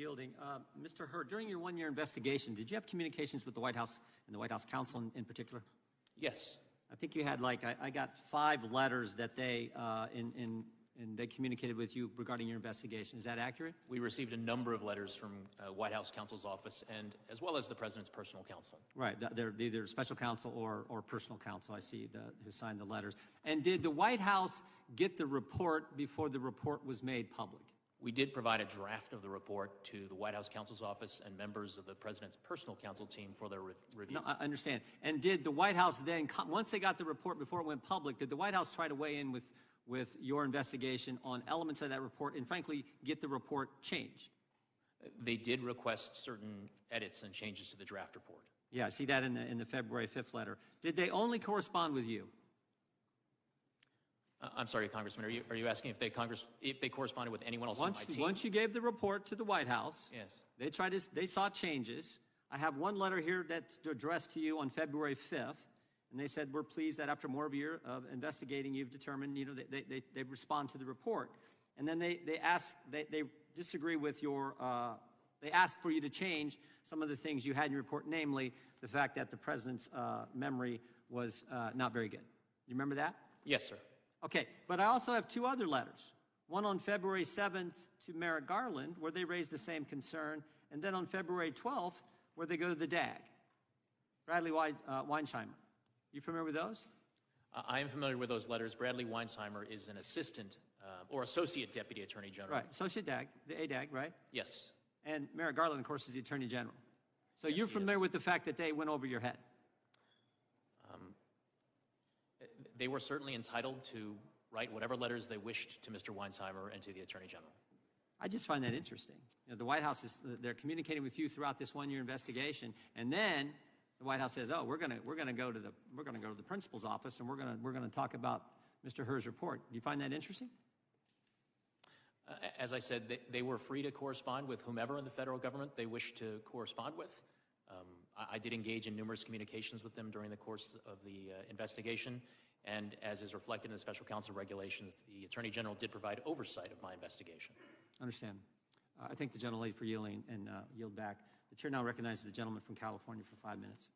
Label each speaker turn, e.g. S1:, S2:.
S1: yielding. Mr. Hur, during your one-year investigation, did you have communications with the White House and the White House counsel in particular?
S2: Yes.
S1: I think you had, like, I got 5 letters that they they communicated with you regarding your investigation. Is that accurate?
S2: We received a number of letters from White House counsel's office, and as well as the president's personal counsel.
S1: Right. They're either special counsel or personal counsel. I see who signed the letters. And did the White House get the report before the report was made public?
S2: We did provide a draft of the report to the White House counsel's office and members of the president's personal counsel team for their review.
S1: No, I understand. And did the White House then, once they got the report before it went public, did the White House try to weigh in with your investigation on elements of that report and, frankly, get the report changed?
S2: They did request certain edits and changes to the draft report.
S1: Yeah, I see that in the February 5th letter. Did they only correspond with you?
S2: I'm sorry, Congressman. Are you asking if they corresponded with anyone else on my team?
S1: Once you gave the report to the White House,
S2: yes,
S1: they saw changes. I have one letter here that's addressed to you on February 5th, and they said, we're pleased that after more of a year of investigating, you've determined, they respond to the report. And then they disagree with your, they asked for you to change some of the things you had in your report, namely the fact that the president's memory was not very good. You remember that?
S2: Yes, sir.
S1: Okay, but I also have 2 other letters. One on February 7th to Merrick Garland, where they raise the same concern, and then on February 12th, where they go to the DAG, Bradley Weinsheimer. You familiar with those?
S2: I am familiar with those letters. Bradley Weinsheimer is an assistant or associate deputy attorney general.
S1: Right, associate DAG, the ADAG, right?
S2: Yes.
S1: And Merrick Garland, of course, is the attorney general. So
S2: yes,
S1: you're familiar with the fact that they went over your head?
S2: They were certainly entitled to write whatever letters they wished to Mr. Weinsheimer and to the Attorney General.
S1: I just find that interesting. The White House they're communicating with you throughout this one-year investigation, and then the White House says, "Oh, we're going to go to the principal's office, and we're going to talk about Mr. Hur's report." Do you find that interesting?
S2: As I said, they were free to correspond with whomever in the federal government they wished to correspond with. I did engage in numerous communications with them during the course of the investigation. And as is reflected in the special counsel regulations, the Attorney General did provide oversight of my investigation.
S1: Understand. I thank the gentlelady for yielding and yield back. The chair now recognizes the gentleman from California for 5 minutes.